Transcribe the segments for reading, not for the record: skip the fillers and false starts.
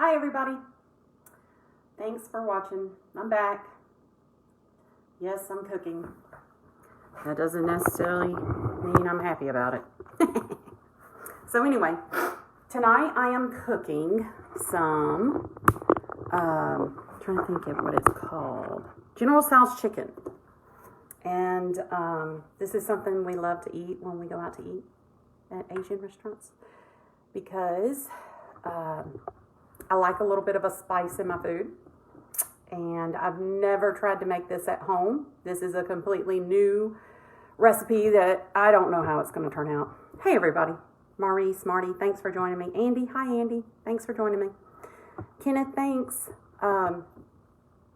Hi everybody. Thanks for watching. I'm back. Yes, I'm cooking. That doesn't necessarily mean I'm happy about it. So anyway, tonight I am cooking some, trying to think of what it's called. General Tso's chicken. And this is something we love to eat when we go out to eat at Asian restaurants. Because I like a little bit of a spice in my food. And I've never tried to make this at home. This is a completely new recipe that I don't know how it's going to turn out. Hey everybody. Maurice, Marty, thanks for joining me. Andy, hi Andy. Thanks for joining me. Kenneth, thanks.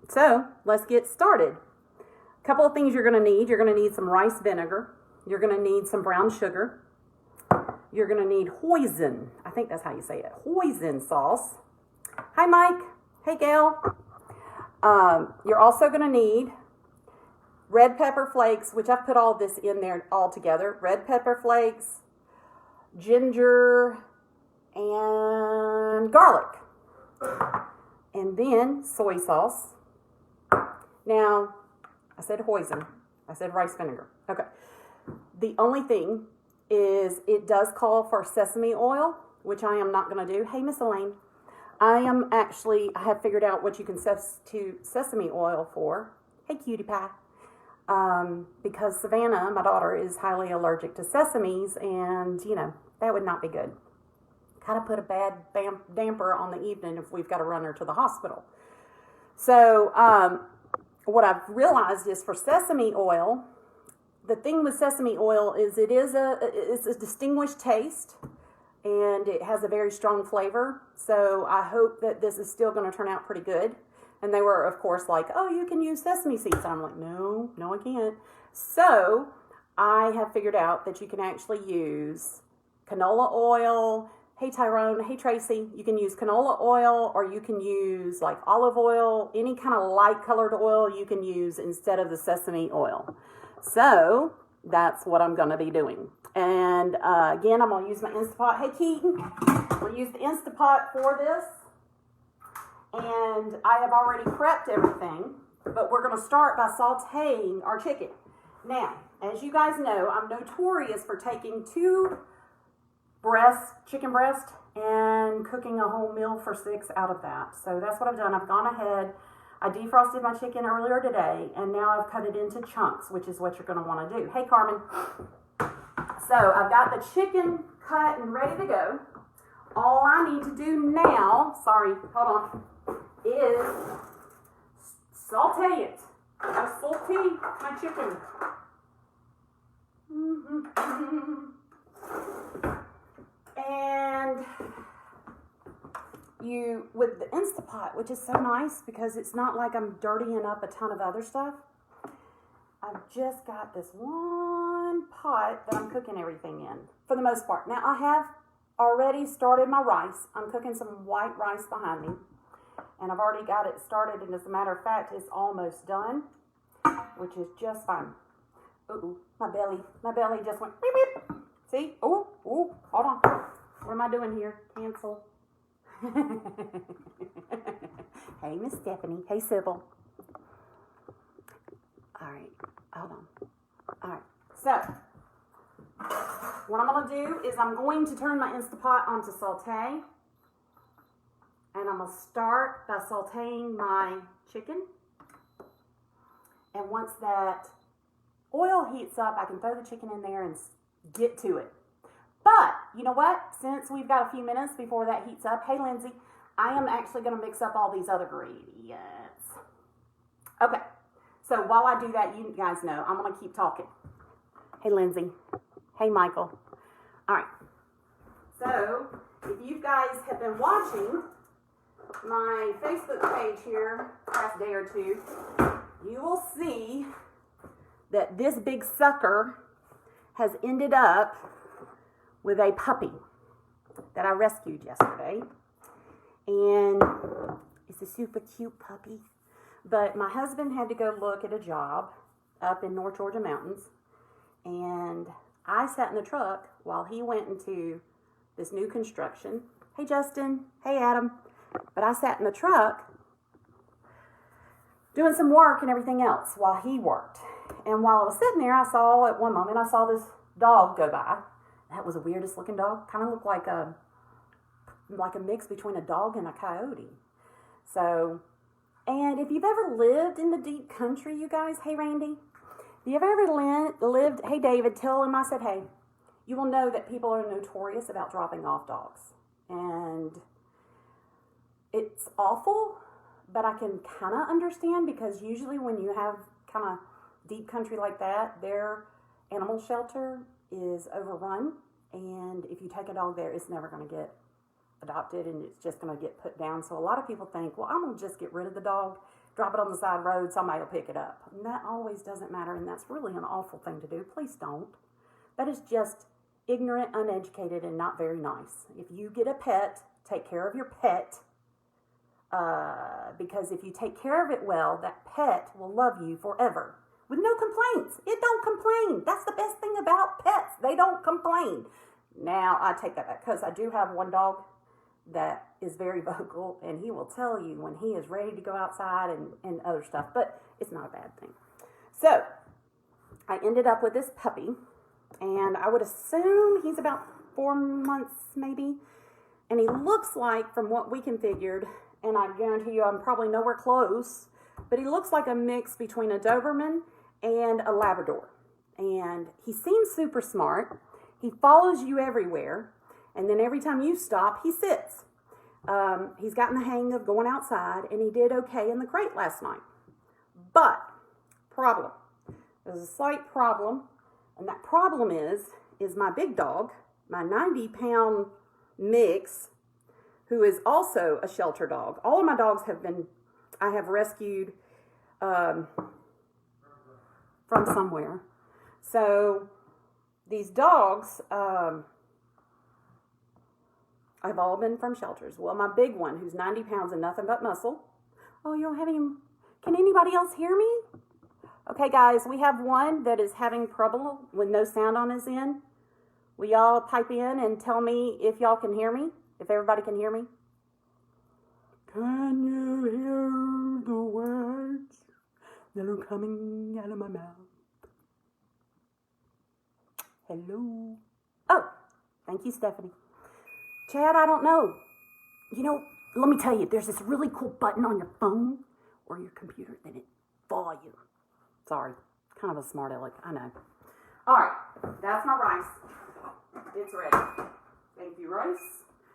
So, let's get started. A couple of things you're going to need. You're going to need some rice vinegar. You're going to need some brown sugar. You're going to need hoisin. I think that's how you say it. Hoisin sauce. Hi, Mike. Hey, Gail. You're also going to need red pepper flakes, which I've put all this in there all together. Red pepper flakes, ginger, and garlic. And then soy sauce. Now, I said hoisin. I said rice vinegar. Okay. The only thing is it does call for sesame oil, which I am not going to do. Hey, Miss Elaine. I have figured out what you can substitute sesame oil for. Hey, cutie pie. Because Savannah, my daughter, is highly allergic to sesames, and, that would not be good. Kind of put a bad damper on the evening if we've got to run her to the hospital. So, what I've realized is for sesame oil, the thing with sesame oil is it's a distinguished taste. And it has a very strong flavor. So I hope that this is still going to turn out pretty good. And they were, of course, like, oh, you can use sesame seeds. And I'm like, no, I can't. So I have figured out that you can actually use canola oil. Hey, Tyrone. Hey, Tracy. You can use canola oil, or you can use like olive oil, any kind of light colored oil you can use instead of the sesame oil. So that's what I'm going to be doing. And again, I'm going to use my Instapot. Hey, Keaton. I'm going to use the Instapot for this. And I have already prepped everything. But we're going to start by sauteing our chicken. Now, as you guys know, I'm notorious for taking chicken breast, and cooking a whole meal for 6 out of that. So that's what I've done. I've gone ahead. I defrosted my chicken earlier today. And now I've cut it into chunks, which is what you're going to want to do. Hey, Carmen. So I've got the chicken cut and ready to go. All I need to do now, is saute it. I saute my chicken. And with the Instapot, which is so nice because it's not like I'm dirtying up a ton of other stuff. I've just got this one pot that I'm cooking everything in, for the most part. Now, I have already started my rice. I'm cooking some white rice behind me. And I've already got it started, and as a matter of fact, it's almost done, which is just fine. Ooh, my belly just went beep, beep. See? Ooh, hold on. What am I doing here? Cancel. Hey, Miss Stephanie. Hey, Sybil. All right, hold on. All right, so what I'm going to do is I'm going to turn my Instapot onto saute. And I'm going to start by sauteing my chicken. And once that oil heats up, I can throw the chicken in there and get to it. But, you know what? Since we've got a few minutes before that heats up, hey, Lindsay, I am actually going to mix up all these other ingredients. Okay. So while I do that, you guys know, I'm going to keep talking. Hey, Lindsay. Hey, Michael. All right. So if you guys have been watching my Facebook page here past day or two, you will see that this big sucker has ended up with a puppy that I rescued yesterday. And it's a super cute puppy. But my husband had to go look at a job up in North Georgia mountains. And I sat in the truck while he went into this new construction. Hey, Justin. Hey, Adam. But I sat in the truck doing some work and everything else while he worked. And while I was sitting there, I saw at one moment, I saw this dog go by. That was the weirdest looking dog. Kind of looked like a mix between a dog and a coyote. So, and if you've ever lived in the deep country, you guys, hey Randy, if you've ever lived, hey David, tell him I said hey, you will know that people are notorious about dropping off dogs. And it's awful, but I can kind of understand, because usually when you have kind of deep country like that, their animal shelter is overrun. And if you take a dog there, it's never going to get adopted, and it's just going to get put down. So a lot of people think, well, I'm going to just get rid of the dog, drop it on the side of the road, somebody will pick it up. And that always doesn't matter, and that's really an awful thing to do. Please don't. That is just ignorant, uneducated, and not very nice. If you get a pet, take care of your pet, because if you take care of it well, that pet will love you forever with no complaints. It don't complain. That's the best thing about pets. They don't complain. Now, I take that back, because I do have one dog that is very vocal, and he will tell you when he is ready to go outside and other stuff, but it's not a bad thing. So, I ended up with this puppy, and I would assume he's about 4 months maybe, and he looks like, from what we configured, and I guarantee you I'm probably nowhere close, but he looks like a mix between a Doberman and a Labrador. And he seems super smart. He follows you everywhere, and then every time you stop, he sits. He's gotten the hang of going outside, and he did okay in the crate last night. But, problem. There's a slight problem, and that problem is my big dog, my 90-pound mix, who is also a shelter dog. All of my dogs I have rescued from somewhere. So these dogs have all been from shelters. Well, my big one, who's 90 pounds and nothing but muscle. Oh, you don't have any? Can anybody else hear me? Okay, guys, we have one that is having trouble with no sound on his end. Will y'all pipe in and tell me if y'all can hear me? If everybody can hear me? Can you hear the words that are coming out of my mouth? Hello? Oh, thank you, Stephanie. Chad, I don't know. You know, let me tell you, there's this really cool button on your phone or your computer that it volume. Sorry, kind of a smart aleck, I know. All right, that's my rice. It's ready. Thank you, rice.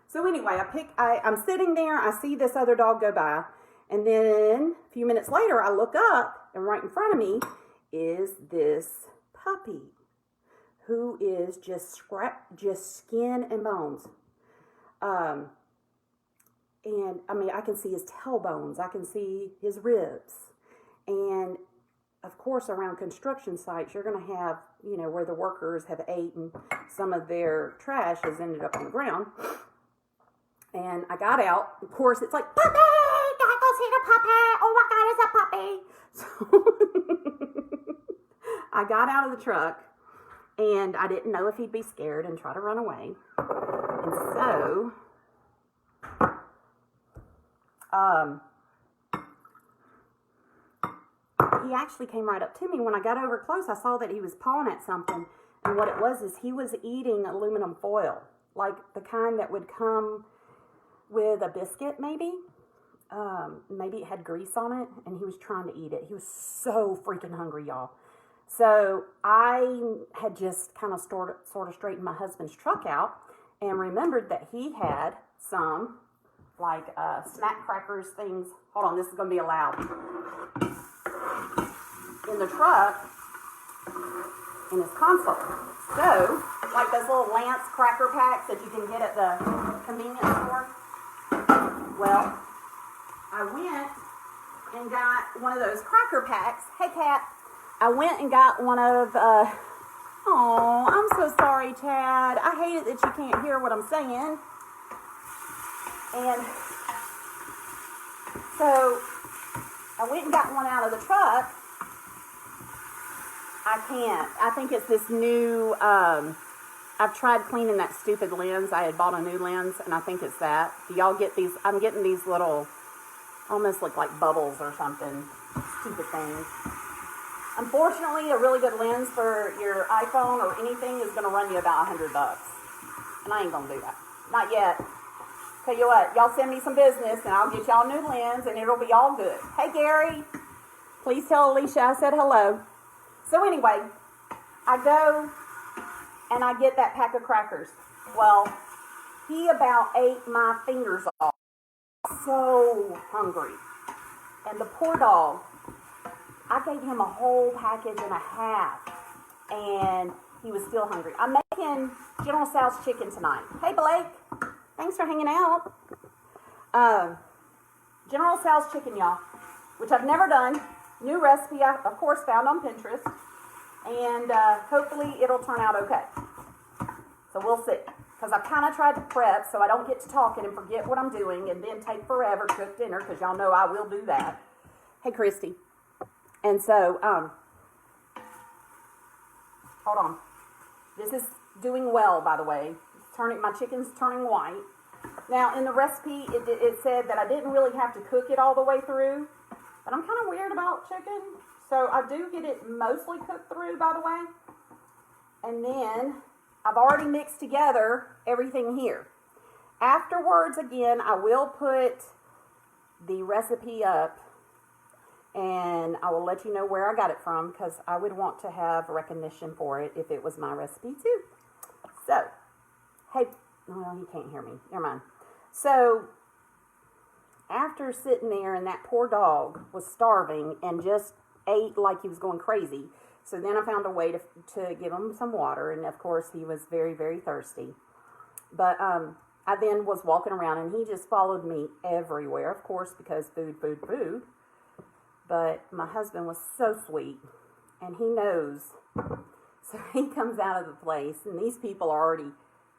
So anyway, I'm sitting there, I see this other dog go by, and then a few minutes later, I look up, and right in front of me is this puppy, who is just skin and bones. And I mean, I can see his tailbones, I can see his ribs, and of course, around construction sites, you're going to have, you know, where the workers have ate and some of their trash has ended up on the ground. And I got out. Of course, it's like, puppy! Gotta go see the puppy! Oh my God, it's a puppy! So I got out of the truck, and I didn't know if he'd be scared and try to run away. And so, he actually came right up to me. When I got over close, I saw that he was pawing at something. And what it was is he was eating aluminum foil, like the kind that would come with a biscuit, maybe. Maybe it had grease on it, and he was trying to eat it. He was so freaking hungry, y'all. So I had just kind of sort of straightened my husband's truck out and remembered that he had some, like, snack crackers things. Hold on, this is going to be loud. In the truck, in his console. So, like those little Lance cracker packs that you can get at the convenience store. Well, I went and got one of those cracker packs. Hey, Kat. I went and got one of, oh, I'm so sorry, Chad. I hate it that you can't hear what I'm saying. And so, I went and got one out of the truck. I can't. I think it's this new, I I've tried cleaning that stupid lens. I had bought a new lens, and I think it's that. Do y'all get these? I'm getting these little, almost look like bubbles or something. Stupid things. Unfortunately, a really good lens for your iPhone or anything is going to run you about $100. And I ain't going to do that. Not yet. Tell you what, y'all send me some business, and I'll get y'all a new lens, and it'll be all good. Hey, Gary. Please tell Alicia I said hello. So anyway, I go and I get that pack of crackers. Well, he about ate my fingers off. So hungry. And the poor dog, I gave him a whole package and a half. And he was still hungry. I'm making General Tso's chicken tonight. Hey, Blake. Thanks for hanging out. General Tso's chicken, y'all, which I've never done. New recipe, I, of course, found on Pinterest. And hopefully it'll turn out okay. So we'll see. Because I've kind of tried to prep so I don't get to talking and forget what I'm doing and then take forever to cook dinner, because y'all know I will do that. Hey, Christy. And so, hold on. This is doing well, by the way. My chicken's turning white. Now, in the recipe, it said that I didn't really have to cook it all the way through. But I'm kind of weird about chicken. So I do get it mostly cooked through, by the way. And then I've already mixed together everything here. Afterwards, again, I will put the recipe up. And I will let you know where I got it from, because I would want to have recognition for it if it was my recipe too. So, hey, well, you can't hear me. Never mind. So, after sitting there and that poor dog was starving and just ate like he was going crazy, so then I found a way to give him some water, and of course he was very, very thirsty. But I then was walking around, and he just followed me everywhere, of course, because food, food, food. But my husband was so sweet, and he knows. So he comes out of the place, and these people are already,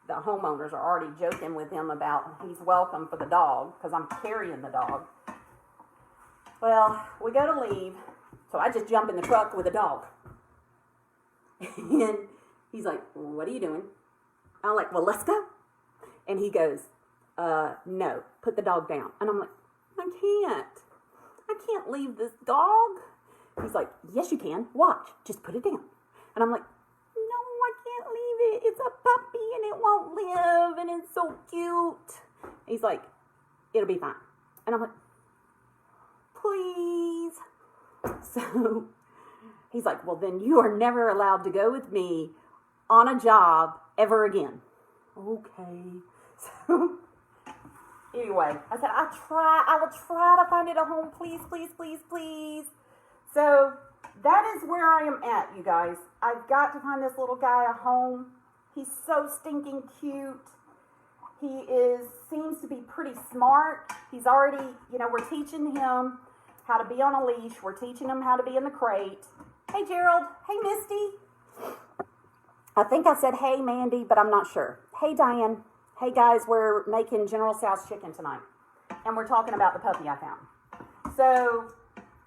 the homeowners are already joking with him about he's welcome for the dog, because I'm carrying the dog. Well, we go to leave, so I just jump in the truck with the dog. And he's like, what are you doing? I'm like, well, let's go. And he goes, no, put the dog down. And I'm like, I can't leave this dog. He's like, yes, you can. Watch. Just put it down. And I'm like, no, I can't leave it. It's a puppy and it won't live and it's so cute. He's like, it'll be fine. And I'm like, please. So he's like, well, then you are never allowed to go with me on a job ever again. Okay. So anyway, I said, I will try to find it a home, please, please, please, please. So that is where I am at, you guys. I've got to find this little guy a home. He's so stinking cute. He seems to be pretty smart. He's already, we're teaching him how to be on a leash. We're teaching him how to be in the crate. Hey, Gerald. Hey, Misty. I think I said, hey, Mandy, but I'm not sure. Hey, Diane. Hey, guys, we're making General Tso's chicken tonight. And we're talking about the puppy I found. So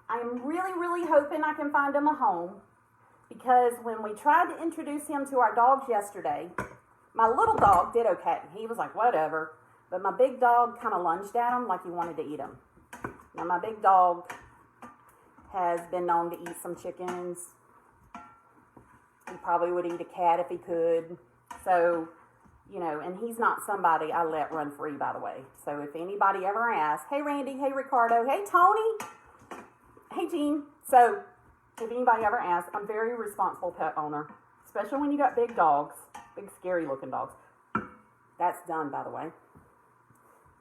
I'm really, really hoping I can find him a home. Because when we tried to introduce him to our dogs yesterday, my little dog did okay. He was like, whatever. But my big dog kind of lunged at him like he wanted to eat him. Now, my big dog has been known to eat some chickens. He probably would eat a cat if he could. So, and he's not somebody I let run free, by the way. So if anybody ever asks, hey, Randy, hey, Ricardo, hey, Tony, hey, Jean. So if anybody ever asks, I'm a very responsible pet owner, especially when you got big dogs, big scary looking dogs. That's done, by the way.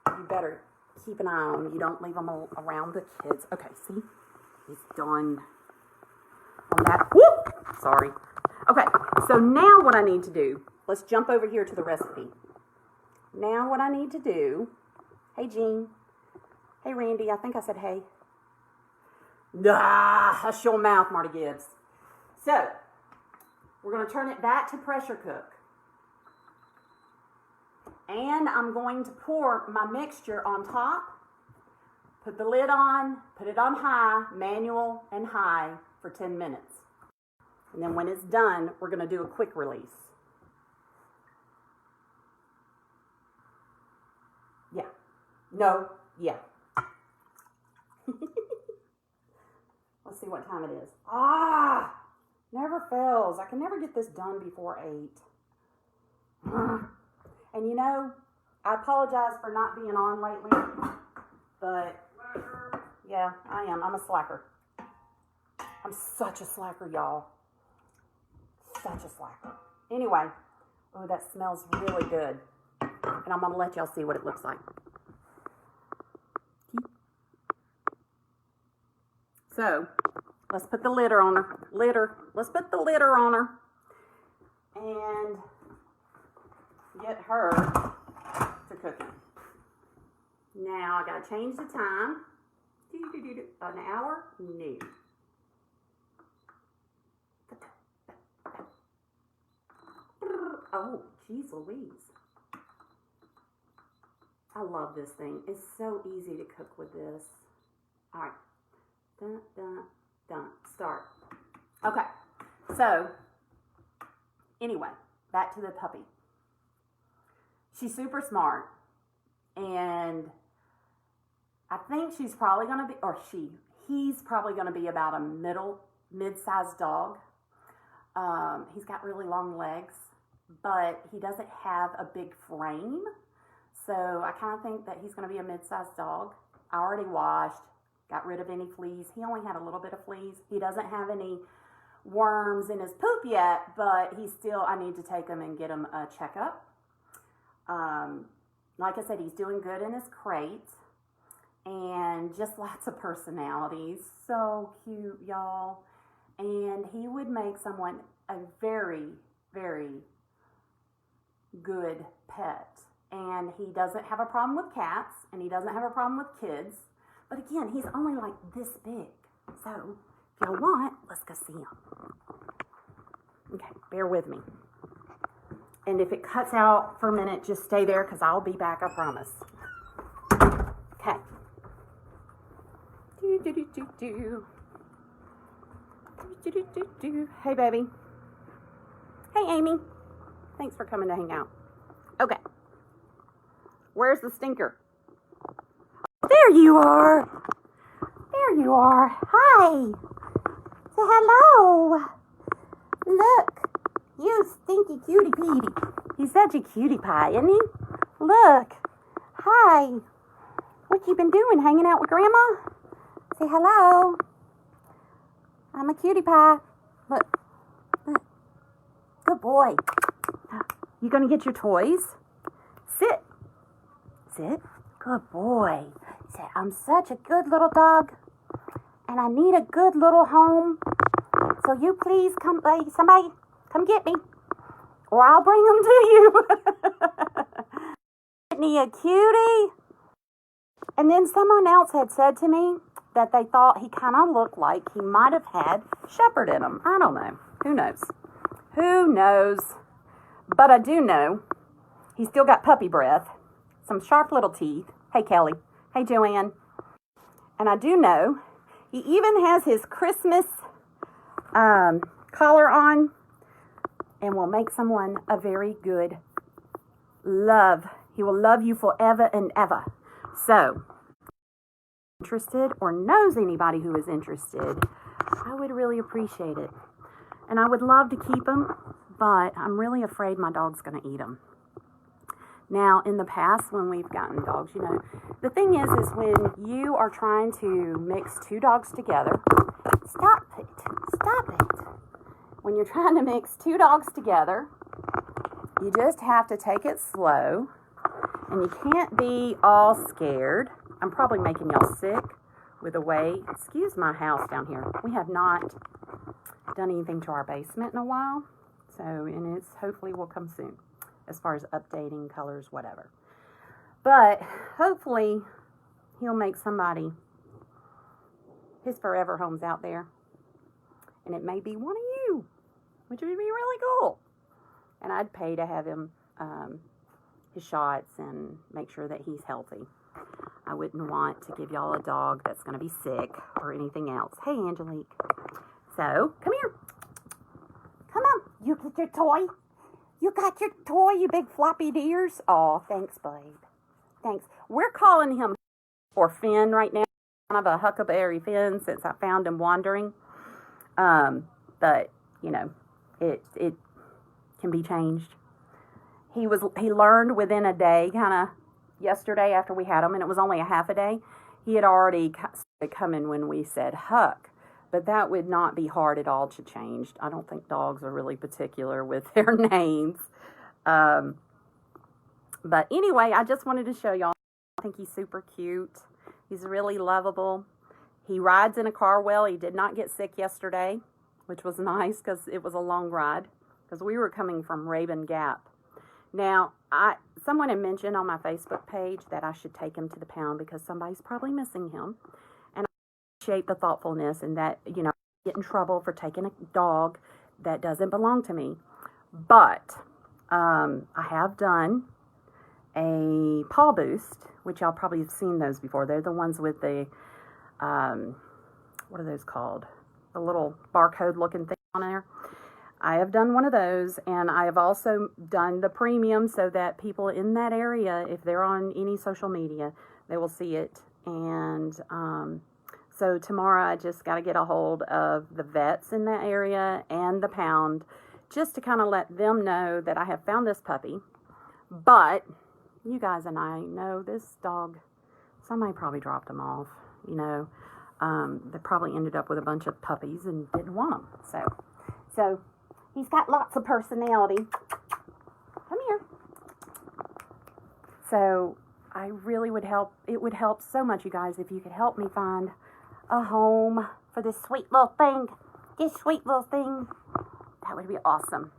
You better keep an eye on. You don't leave them around the kids. Okay, see? It's done on that. Whoop! Sorry. Okay, so now what I need to do, let's jump over here to the recipe. Now what I need to do, hey, Jean. Hey, Randy. I think I said hey. Hush your mouth, Marty Gibbs. So, we're going to turn it back to pressure cook. And I'm going to pour my mixture on top, put the lid on, put it on high, manual and high for 10 minutes. And then when it's done, we're going to do a quick release. No, yeah. Let's see what time it is. Never fails. I can never get this done before 8. And you know, I apologize for not being on lately, but yeah, I am. I'm a slacker. I'm such a slacker, y'all. Such a slacker. Anyway, oh, that smells really good. And I'm going to let y'all see what it looks like. So, let's put the litter on her. Let's put the litter on her. And get her to cooking. Now, I got to change the time. An hour? No. Oh, geez Louise. I love this thing. It's so easy to cook with this. All right. Dun, dun, dun. Start. Okay. So, anyway, back to the puppy. She's super smart. And I think she's probably going to be, or he's probably going to be about a mid-sized dog. He's got really long legs, but he doesn't have a big frame. So I kind of think that he's going to be a mid-sized dog. I already washed, got rid of any fleas. He only had a little bit of fleas. He doesn't have any worms in his poop yet, but I need to take him and get him a checkup. Like I said, he's doing good in his crate. And just lots of personalities. So cute, y'all. And he would make someone a very, very good pet. And he doesn't have a problem with cats. And he doesn't have a problem with kids. But again, he's only like this big. So, if y'all want, let's go see him. Okay, bear with me. And if it cuts out for a minute, just stay there because I'll be back, I promise. Okay. Hey, baby. Hey, Amy. Thanks for coming to hang out. Okay. Where's the stinker? There you are. There you are. Hi. Say hello. Look. You stinky cutie Petey. He's such a cutie pie, isn't he? Look. Hi. What you been doing? Hanging out with Grandma? Say hello. I'm a cutie pie. Look. Look. Good boy. You gonna get your toys? Sit. Sit. Good boy. Say, I'm such a good little dog. And I need a good little home. So you please come, somebody, come get me. Or I'll bring them to you. Isn't he a cutie? And then someone else had said to me that they thought he kind of looked like he might have had shepherd in him. I don't know. Who knows? Who knows? But I do know he's still got puppy breath, some sharp little teeth. Hey, Kelly. Hey, Joanne. And I do know he even has his Christmas collar on and will make someone a very good love. He will love you forever and ever. So, interested or knows anybody who is interested, I would really appreciate it. And I would love to keep him, but I'm really afraid my dog's going to eat him. Now, in the past, when we've gotten dogs, you know, the thing is when you are trying to mix two dogs together, stop it. When you're trying to mix two dogs together, you just have to take it slow, and you can't be all scared. I'm probably making y'all sick with the way, excuse my house down here. We have not done anything to our basement in a while, and it's hopefully will come soon as far as updating colors, whatever. But hopefully he'll make somebody his forever homes out there, and it may be one of you, which would be really cool. And I'd pay to have him his shots and make sure that he's healthy. I wouldn't want to give y'all a dog that's going to be sick or anything else. Hey, Angelique. So, come here. Come on. You get your toy. You got your toy, you big floppy ears. Oh, thanks, babe. Thanks. We're calling him or Finn right now. Kind of a Huckleberry Finn since I found him wandering. But you know, it can be changed. He learned within a day, kind of yesterday after we had him, and it was only a half a day. He had already started coming when we said Huck. But that would not be hard at all to change. I don't think dogs are really particular with their names. But anyway, I just wanted to show y'all. I think he's super cute. He's really lovable. He rides in a car well. He did not get sick yesterday, which was nice because it was a long ride because we were coming from Raven Gap. Now, someone had mentioned on my Facebook page that I should take him to the pound because somebody's probably missing him. And I appreciate the thoughtfulness and that, you know, I get in trouble for taking a dog that doesn't belong to me. But I have done a paw boost, which y'all probably have seen those before. They're the ones with the, what are those called? The little barcode looking thing on there. I have done one of those, and I have also done the premium so that people in that area, if they're on any social media, they will see it. And so tomorrow I just got to get a hold of the vets in that area and the pound just to kind of let them know that I have found this puppy. But you guys and I know this dog, somebody probably dropped him off, you know. They probably ended up with a bunch of puppies and didn't want them. So he's got lots of personality. Come here. So I really would help. It would help so much, you guys, if you could help me find a home for this sweet little thing. This sweet little thing. That would be awesome.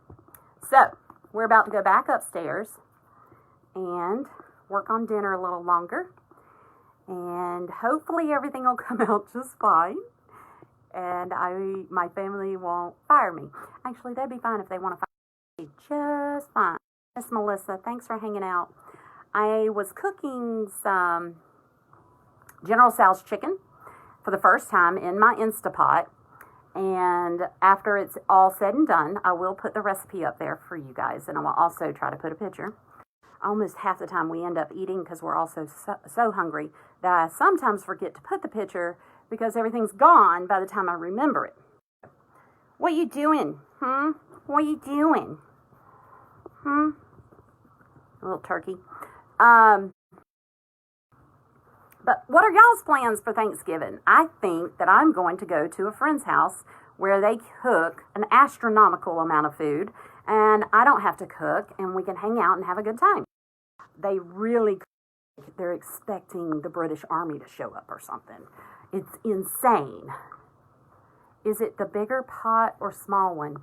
So we're about to go back upstairs and work on dinner a little longer. And hopefully everything will come out just fine. And my family won't fire me. Actually, that'd be fine if they want to fire me. Just fine. Miss Melissa, thanks for hanging out. I was cooking some General Tso's chicken for the first time in my Instapot. And after it's all said and done, I will put the recipe up there for you guys. And I will also try to put a picture. Almost half the time we end up eating because we're also so hungry that I sometimes forget to put the picture because everything's gone by the time I remember it. What you doing? What you doing? A little turkey. But what are y'all's plans for Thanksgiving? I think that I'm going to go to a friend's house where they cook an astronomical amount of food, and I don't have to cook, and we can hang out and have a good time. They really, they're expecting the British Army to show up or something. It's insane. Is it the bigger pot or small one?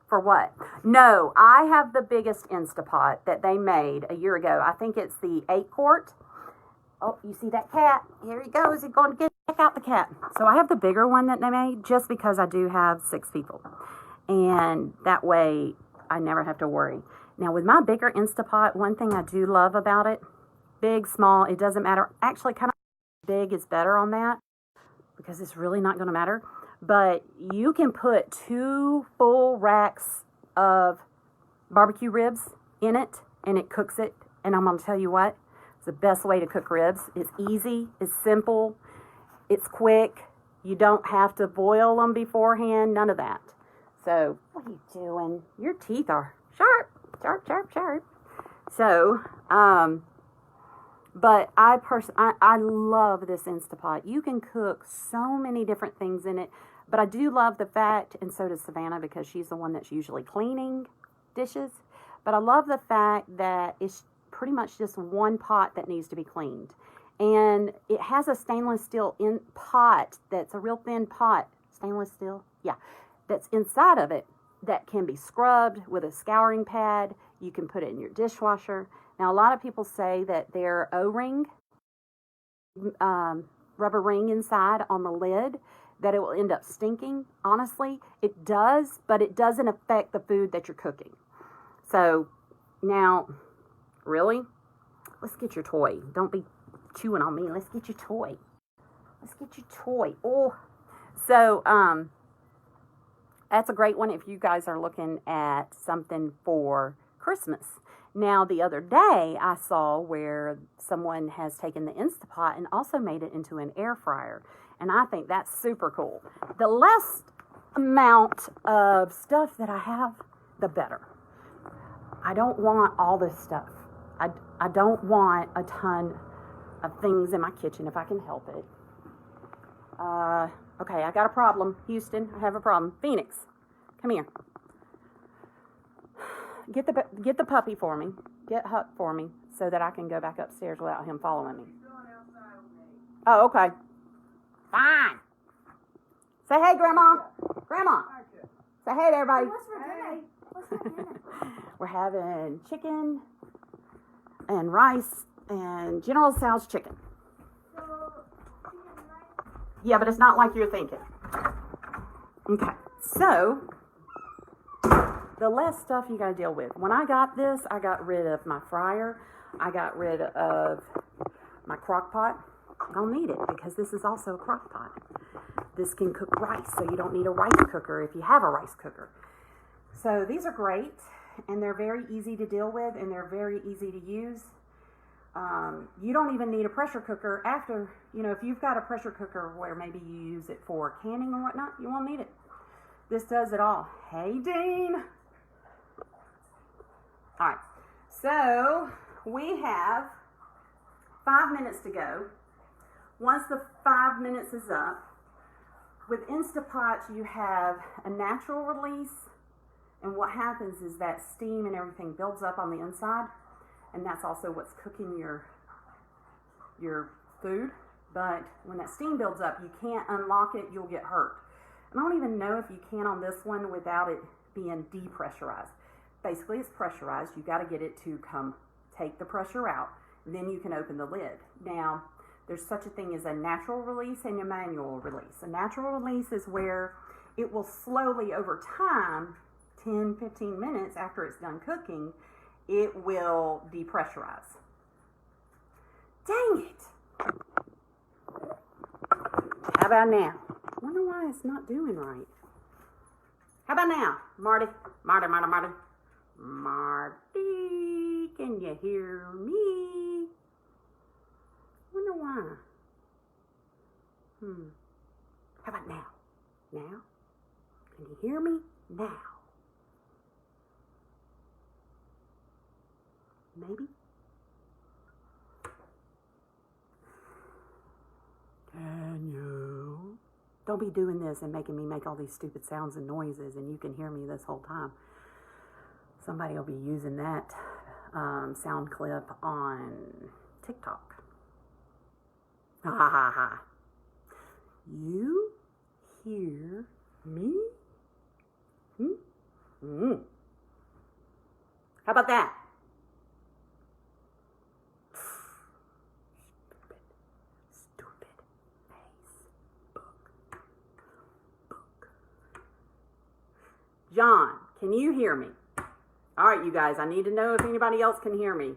For what? No, I have the biggest Instapot that they made a year ago. I think it's the 8-quart. Oh, you see that cat? Here he goes. He's going to check out the cat. So I have the bigger one that they made just because I do have 6 people. And that way I never have to worry. Now with my bigger Instapot, one thing I do love about it, big, small, it doesn't matter. Actually, kind of big is better on that because it's really not going to matter. But you can put 2 full racks of barbecue ribs in it and it cooks it. And I'm going to tell you what, it's the best way to cook ribs. It's easy, it's simple, it's quick. You don't have to boil them beforehand, none of that. So, what are you doing? Your teeth are sharp, sharp, sharp, sharp. So, but I love this Instapot. You can cook so many different things in it. But I do love the fact, and so does Savannah because she's the one that's usually cleaning dishes. But I love the fact that it's pretty much just one pot that needs to be cleaned. And it has a stainless steel pot that's a real thin pot. Stainless steel? Yeah. That's inside of it that can be scrubbed with a scouring pad. You can put it in your dishwasher. Now, a lot of people say that their O-ring, rubber ring inside on the lid, that it will end up stinking. Honestly, it does, but it doesn't affect the food that you're cooking. So, now, really? Let's get your toy. Don't be chewing on me. Let's get your toy. Let's get your toy. Oh, so, that's a great one if you guys are looking at something for Christmas. Now, the other day, I saw where someone has taken the Instapot and also made it into an air fryer. And I think that's super cool. The less amount of stuff that I have, the better. I don't want all this stuff. I don't want a ton of things in my kitchen if I can help it. Okay, I got a problem. Houston, I have a problem. Phoenix, come here. Get the puppy for me. Get Huck for me so that I can go back upstairs without him following me. Oh, okay. Fine. Say hey, Grandma. Grandma. Say hey to everybody. What's for dinner? What's for dinner? We're having chicken and rice and General Tso's chicken. So, chicken rice? Yeah, but it's not like you're thinking. Okay, so the less stuff you got to deal with. When I got this, I got rid of my fryer. I got rid of my crock pot. I don't need it because this is also a crock pot. This can cook rice, so you don't need a rice cooker if you have a rice cooker. So these are great, and they're very easy to deal with, and they're very easy to use. You don't even need a pressure cooker after, if you've got a pressure cooker where maybe you use it for canning or whatnot, you won't need it. This does it all. Hey, Dean. All right, so we have 5 minutes to go. Once the 5 minutes is up, with Instapot, you have a natural release, and what happens is that steam and everything builds up on the inside, and that's also what's cooking your food. But when that steam builds up, you can't unlock it, you'll get hurt. I don't even know if you can on this one without it being depressurized. Basically, it's pressurized. You got to get it to come take the pressure out, then you can open the lid. Now, there's such a thing as a natural release and a manual release. A natural release is where it will slowly over time, 10, 15 minutes after it's done cooking, it will depressurize. Dang it! How about now? I wonder why it's not doing right. How about now? Marty, can you hear me? Wonder why. How about now? Now? Can you hear me? Now? Maybe? Can you? Don't be doing this and making me make all these stupid sounds and noises and you can hear me this whole time. Somebody will be using that sound clip on TikTok. Ha ha ha ha. You hear me? How about that? Stupid Facebook. John, can you hear me? All right, you guys, I need to know if anybody else can hear me.